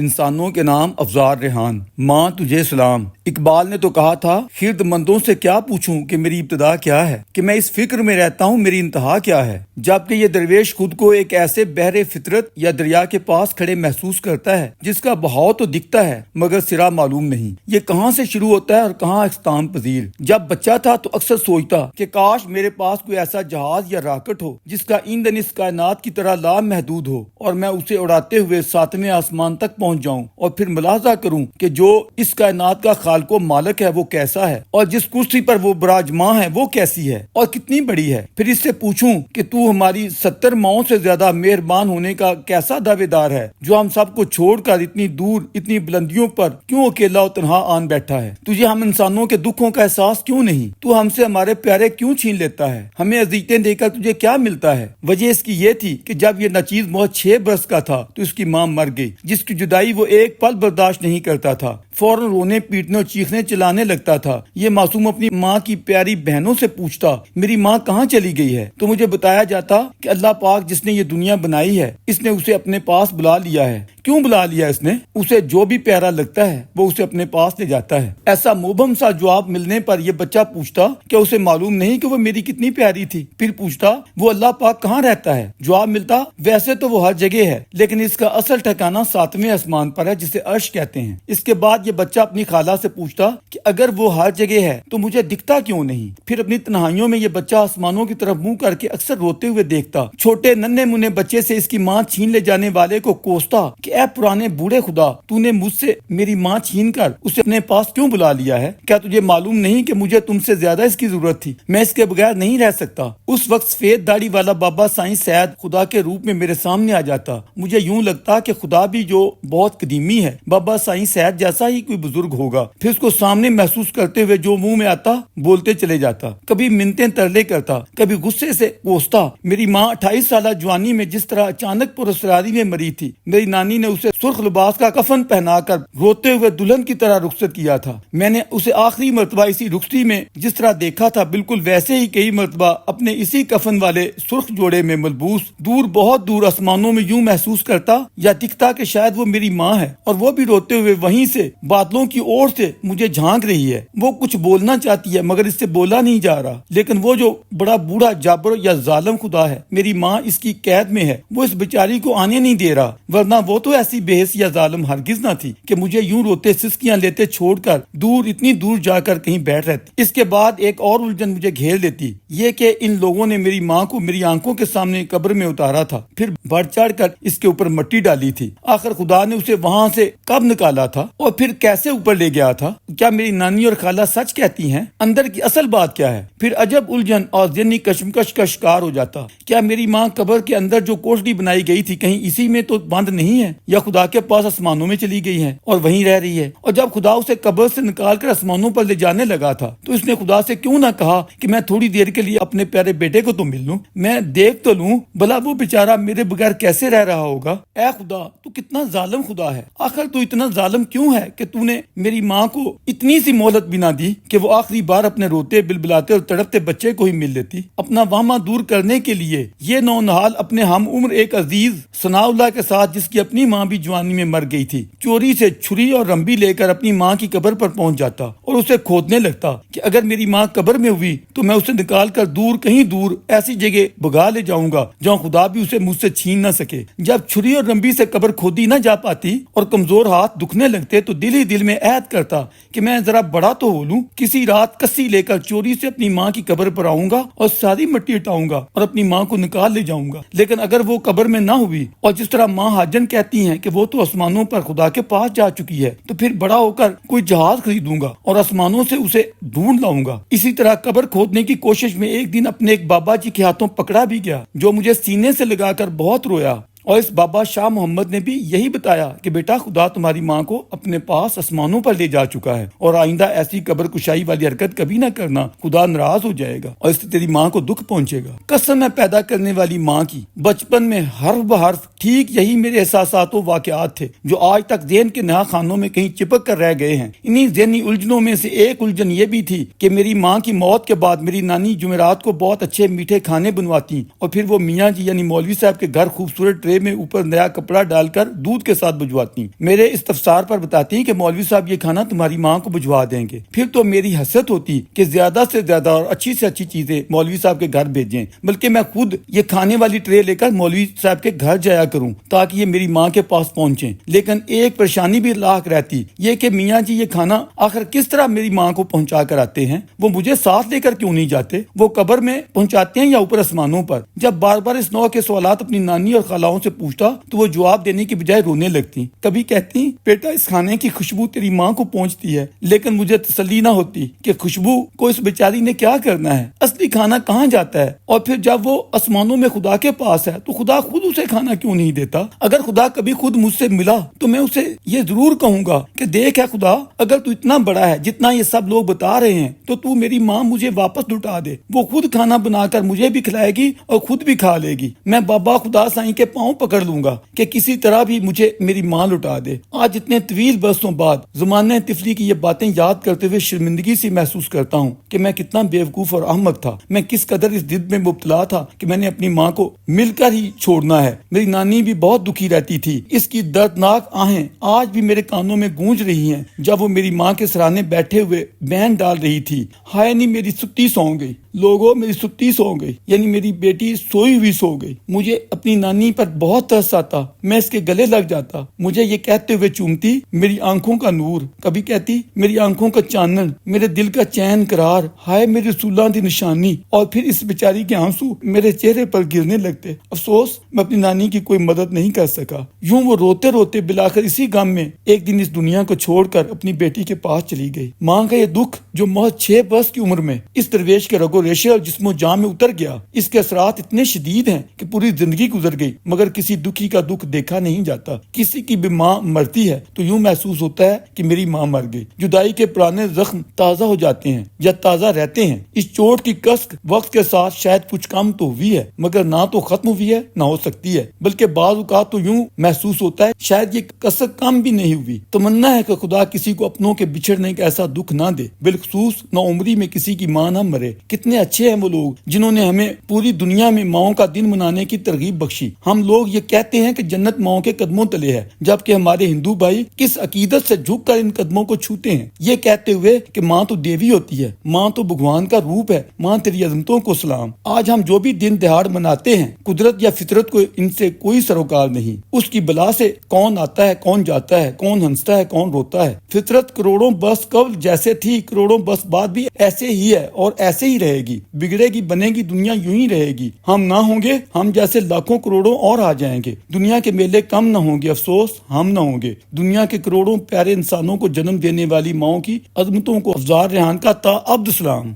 انسانوں کے نام افزار ریحان، ماں تجھے سلام۔ اقبال نے تو کہا تھا، خرد مندوں سے کیا پوچھوں کہ میری ابتدا کیا ہے، کہ میں اس فکر میں رہتا ہوں میری انتہا کیا ہے۔ جبکہ یہ درویش خود کو ایک ایسے بحر فطرت یا دریا کے پاس کھڑے محسوس کرتا ہے جس کا بہاؤ تو دکھتا ہے مگر سرا معلوم نہیں، یہ کہاں سے شروع ہوتا ہے اور کہاں اختتام پذیر۔ جب بچہ تھا تو اکثر سوچتا کہ کاش میرے پاس کوئی ایسا جہاز یا راکٹ ہو جس کا ایندھن اس کائنات کی طرح لامحدود ہو اور میں اسے اڑاتے ہوئے 7ویں آسمان تک پہنچ جاؤں اور پھر ملاحظہ کروں کہ جو اس کائنات کا خالق و مالک ہے وہ کیسا ہے، اور جس کرسی پر وہ براجماں ہے وہ کیسی ہے اور کتنی بڑی ہے۔ پھر اس سے پوچھوں کہ تو ہماری 70 ماؤں سے زیادہ مہربان ہونے کا کیسا دعوے دار ہے، جو ہم سب کو چھوڑ کر اتنی دور اتنی بلندیوں پر کیوں اکیلا و تنہا آن بیٹھا ہے۔ تجھے ہم انسانوں کے دکھوں کا احساس کیوں نہیں؟ تو ہم سے ہمارے پیارے کیوں چھین لیتا ہے؟ ہمیں اذیتیں دے کر تجھے کیا ملتا ہے؟ وجہ اس کی یہ تھی کہ جب یہ نچیز محض 6 برس کا تھا تو اس کی ماں مر گئی، جس کی جدائی وہ ایک پل برداشت نہیں کرتا تھا۔ فوراً رونے پیٹنے اور چیخنے چلانے لگتا تھا۔ یہ معصوم اپنی ماں کی پیاری بہنوں سے پوچھتا، میری ماں کہاں چلی گئی ہے؟ تو مجھے بتایا جاتا کہ اللہ پاک جس نے یہ دنیا بنائی ہے اس نے اسے اپنے پاس بلا لیا ہے۔ کیوں بلا لیا اس نے؟ اسے جو بھی پیارا لگتا ہے وہ اسے اپنے پاس لے جاتا ہے۔ ایسا مبہم سا جواب ملنے پر یہ بچہ پوچھتا کہ اسے معلوم نہیں کہ وہ میری کتنی پیاری تھی۔ پھر پوچھتا، وہ اللہ پاک کہاں رہتا ہے؟ جواب ملتا، ویسے تو وہ ہر جگہ ہے لیکن اس کا اصل ٹھکانہ 7ویں آسمان پر ہے جسے عرش کہتے ہیں۔ اس کے بعد یہ بچہ اپنی خالہ سے پوچھتا کہ اگر وہ ہر جگہ ہے تو مجھے دکھتا کیوں نہیں؟ پھر اپنی تنہائیوں میں یہ بچہ آسمانوں کی طرف منہ کر کے اکثر روتے ہوئے دیکھتا۔ چھوٹے ننھے منھے بچے سے اس کی ماں چھین لے جانے والے کو کوستا کہ اے پرانے بوڑھے خدا، تو نے مجھ سے میری ماں چھین کر اسے اپنے پاس کیوں بلا لیا ہے؟ کیا تجھے معلوم نہیں کہ مجھے تم سے زیادہ اس کی ضرورت تھی؟ میں اس کے بغیر نہیں رہ سکتا۔ اس وقت سفید داڑھی والا بابا سائیں سید خدا کے روپ میں میرے سامنے آ جاتا۔ مجھے یوں لگتا کہ خدا بھی جو بہت قدیمی ہے بابا سائیں سید جیسا ہی کوئی بزرگ ہوگا۔ پھر اس کو سامنے محسوس کرتے ہوئے جو منہ میں آتا بولتے چلے جاتا، کبھی منتیں ترلے کرتا، کبھی غصے سے کوستا۔ میری ماں 28 سالہ جوانی میں جس طرح اچانک پراسراری میں مری تھی، میری نانی نے اسے سرخ لباس کا کفن پہنا کر روتے ہوئے دلہن کی طرح رخصت کیا تھا۔ میں نے اسے آخری مرتبہ اسی رخصتی میں جس طرح دیکھا تھا بالکل ویسے ہی کئی مرتبہ اپنے اسی کفن والے سرخ جوڑے میں ملبوس دور بہت دور آسمانوں میں یوں محسوس کرتا یا دکھتا کہ شاید وہ میری ماں ہے اور وہ بھی روتے ہوئے وہیں سے بادلوں کی اور سے مجھے جھانک رہی ہے۔ وہ کچھ بولنا چاہتی ہے مگر اس سے بولا نہیں جا رہا، لیکن وہ جو بڑا بوڑھا جابر یا ظالم خدا ہے، میری ماں اس کی قید میں ہے، وہ اس بیچاری کو آنے نہیں دے رہا، ورنہ وہ تو ایسی بے حس یا ظالم ہرگز نہ تھی کہ مجھے یوں روتے سسکیاں لیتے چھوڑ کر دور اتنی دور جا کر کہیں بیٹھ رہتی۔ اس کے بعد ایک اور الجھن مجھے گھیر لیتی، یہ کہ ان لوگوں نے میری ماں کو میری آنکھوں کے سامنے قبر میں اتارا تھا، پھر بڑھ چڑھ کر اس کے اوپر مٹی ڈالی تھی۔ آخر خدا نے اسے وہاں سے کب نکالا تھا اور پھر کیسے اوپر لے گیا تھا؟ کیا میری نانی اور خالہ سچ کہتی ہیں؟ اندر کی اصل بات کیا ہے؟ پھر عجب الجھن اور ذہنی کشمکش کا شکار ہو جاتا۔ کیا میری ماں قبر کے اندر جو کوٹڑی بنائی گئی تھی کہیں اسی میں تو بند نہیں ہے، یا خدا کے پاس آسمانوں میں چلی گئی ہے اور وہیں رہ رہی ہے؟ اور جب خدا اسے قبر سے نکال کر آسمانوں پر لے جانے لگا تھا تو اس نے خدا سے کیوں نہ کہا کہ میں تھوڑی دیر کے لیے اپنے پیارے بیٹے کو تو مل لوں، میں دیکھ تو لوں بھلا وہ بیچارہ میرے بغیر کیسے رہ رہا ہوگا۔ اے خدا، تو کتنا ظالم خدا ہے، آخر تو اتنا ظالم کیوں ہے کہ تو نے میری ماں کو اتنی سی مہلت بھی نہ دی کہ وہ آخری بار اپنے روتے بلبلاتے اور تڑپتے بچے کو ہی مل لیتی۔ اپنا واہمہ دور کرنے کے لیے یہ نونہال اپنے ہم عمر ایک عزیز ثناء اللہ کے ساتھ، جس کی اپنی ماں بھی جوانی میں مر گئی تھی، چوری سے چھری اور رمبی لے کر اپنی ماں کی قبر پر پہنچ جاتا اور اسے کھودنے لگتا کہ اگر میری ماں قبر میں ہوئی تو میں اسے نکال کر دور کہیں دور ایسی جگہ بھگا لے جاؤں گا جہاں خدا بھی اسے مجھ سے چھین نہ سکے۔ جب چھری اور رمبی سے قبر کھودی نہ جا پاتی اور کمزور ہاتھ دکھنے لگتے تو دل ہی دل میں عہد کرتا کہ میں ذرا بڑا تو ہو لوں، کسی رات کسی لے کر چوری سے اپنی ماں کی قبر پر آؤں گا اور ساری مٹی ہٹاؤں گا اور اپنی ماں کو نکال لے جاؤں گا۔ لیکن اگر وہ قبر میں نہ ہوئی اور جس طرح ماں حاجن کہتی ہیں کہ وہ تو آسمانوں پر خدا کے پاس جا چکی ہے، تو پھر بڑا ہو کر کوئی جہاز خریدوں گا اور آسمانوں سے اسے ڈھونڈ لاؤں گا۔ اسی طرح قبر کھودنے کی کوشش میں ایک دن اپنے ایک بابا جی کے ہاتھوں پکڑا بھی گیا، جو مجھے سینے سے لگا کر بہت رویا۔ اور اس بابا شاہ محمد نے بھی یہی بتایا کہ بیٹا خدا تمہاری ماں کو اپنے پاس آسمانوں پر لے جا چکا ہے اور آئندہ ایسی قبر کشائی والی حرکت کبھی نہ کرنا، خدا ناراض ہو جائے گا اور اس سے تیری ماں کو دکھ پہنچے گا۔ قسم ہے پیدا کرنے والی ماں کی، بچپن میں حرف بحرف ٹھیک یہی میرے احساسات و واقعات تھے جو آج تک ذہن کے نہا خانوں میں کہیں چپک کر رہ گئے ہیں۔ انہی ذہنی الجھنوں میں سے ایک الجھن یہ بھی تھی کہ میری ماں کی موت کے بعد میری نانی جمعرات کو بہت اچھے میٹھے کھانے بنواتی اور پھر وہ میاں جی یعنی مولوی صاحب کے گھر خوبصورت ٹرے میں اوپر نیا کپڑا ڈال کر دودھ کے ساتھ بھجواتی، میرے استفسار پر بتاتی ہیں کہ مولوی صاحب یہ کھانا تمہاری ماں کو بھجوا دیں گے۔ پھر تو میری حسرت ہوتی کہ زیادہ سے زیادہ اور اچھی سے اچھی چیزیں مولوی صاحب کے گھر بھیجیں، بلکہ میں خود یہ کھانے والی ٹرے لے کر مولوی صاحب کے گھر جایا کروں تاکہ یہ میری ماں کے پاس پہنچیں۔ لیکن ایک پریشانی بھی لاحق رہتی، یہ کہ میاں جی یہ کھانا آخر کس طرح میری ماں کو پہنچا کر آتے ہیں؟ وہ مجھے ساتھ لے کر کیوں نہیں جاتے؟ وہ قبر میں پہنچاتے ہیں یا اوپر آسمانوں پر؟ جب بار بار اس نوع کے سوالات اپنی نانی اور خالاؤں سے پوچھتا تو وہ جواب دینے کی بجائے رونے لگتی۔ کبھی کہتی بیٹا اس کھانے کی خوشبو تیری ماں کو پہنچتی ہے، لیکن مجھے تسلی نہ ہوتی کہ خوشبو کو اس بیچاری نے کیا کرنا ہے، اصلی کھانا کہاں جاتا ہے؟ اور پھر جب وہ آسمانوں میں خدا کے پاس ہے تو خدا خود اسے کھانا کیوں نہیں دیتا؟ اگر خدا کبھی خود مجھ سے ملا تو میں اسے یہ ضرور کہوں گا کہ دیکھ ہے خدا، اگر تو اتنا بڑا ہے جتنا یہ سب لوگ بتا رہے ہیں تو میری ماں مجھے واپس لوٹا دے، وہ خود کھانا بنا کر مجھے بھی کھلائے گی اور خود بھی کھا لے گی، میں بابا خدا سائیں کے پاؤں پکڑ لوں گا کہ کسی طرح بھی مجھے میری ماں لوٹا دے۔ آج اتنے طویل برسوں بعد زمانہ طفلی کی یہ باتیں یاد کرتے ہوئے شرمندگی سی محسوس کرتا ہوں کہ میں کتنا بیوقوف اور احمق تھا، میں کس قدر اس ضد میں مبتلا تھا کہ میں نے اپنی ماں کو مل کر ہی چھوڑنا ہے۔ میری نانی بھی بہت دکھی رہتی تھی، اس کی دردناک آہیں آج بھی میرے کانوں میں گونج رہی ہیں جب وہ میری ماں کے سرانے بیٹھے ہوئے بین ڈال رہی تھی، ہائے نہیں میری ستی سو گئی، لوگوں میری ستی سو گئی، یعنی میری بیٹی سوئی ہوئی سو گئی۔ مجھے اپنی نانی پر بہت ترس آتا، میں اس کے گلے لگ جاتا، مجھے یہ کہتے ہوئے چومتی میری آنکھوں کا نور، کبھی کہتی میری آنکھوں کا چانن، میرے دل کا چین قرار، ہائے میری رسولاں دی نشانی، اور پھر اس بیچاری کے آنسو میرے چہرے پر گرنے لگتے۔ افسوس میں اپنی نانی کی کوئی مدد نہیں کر سکا۔ یوں وہ روتے روتے بلاخر اسی غم میں ایک دن اس دنیا کو چھوڑ کر اپنی بیٹی کے پاس چلی گئی۔ ماں کا یہ دکھ جو محض 6 برس کی عمر میں اس درویش کے رگو ریشے اور جسم و جان میں اتر گیا، اس کے اثرات اتنے شدید ہیں کہ پوری زندگی گزر گئی مگر کسی دکھی کا دکھ دیکھا نہیں جاتا۔ کسی کی بھی ماں مرتی ہے تو یوں محسوس ہوتا ہے کہ میری ماں مر گئی۔ جدائی کے پرانے زخم تازہ ہو جاتے ہیں یا تازہ رہتے ہیں۔ اس چوٹ کی کسک وقت کے ساتھ شاید کچھ کم تو ہوئی ہے مگر نہ تو ختم ہوئی ہے نہ ہو سکتی ہے، بلکہ بعض اوقات تو یوں محسوس ہوتا ہے شاید یہ کسک کم بھی نہیں ہوئی۔ تمنا ہے کہ خدا کسی کو اپنوں کے بچھڑنے کا ایسا دکھ نہ دے، بالخصوص نہ عمری میں کسی کی ماں نہ مرے۔ کتنے اچھے ہیں وہ لوگ جنہوں نے ہمیں پوری دنیا میں ماؤں کا دن منانے کی ترغیب بخشی۔ ہم لوگ یہ کہتے ہیں کہ جنت ماؤں کے قدموں تلے ہے، جبکہ ہمارے ہندو بھائی کس عقیدت سے جھک کر ان قدموں کو چھوتے ہیں، یہ کہتے ہوئے کہ ماں تو دیوی ہوتی ہے، ماں تو بھگوان کا روپ ہے، ماں تیری عظمتوں کو سلام۔ آج ہم جو بھی دن دہاڑ مناتے ہیں، قدرت یا فطرت کو ان سے کوئی سروکار نہیں۔ اس کی بلا سے کون آتا ہے کون جاتا ہے، کون ہنستا ہے کون روتا ہے۔ فطرت کروڑوں برس قبل جیسے تھی کروڑوں برس بعد بھی ایسے ہی ہے اور ایسے ہی رہے گی، بگڑے گی بنے گی دنیا یوں ہی رہے گی۔ ہم نہ ہوں گے، ہم جیسے لاکھوں کروڑوں اور آ جائیں گے، دنیا کے میلے کم نہ ہوں گے، افسوس ہم نہ ہوں گے۔ دنیا کے کروڑوں پیارے انسانوں کو جنم دینے والی ماؤں کی عظمتوں کو افزار ریحان کا تا عبد سلام۔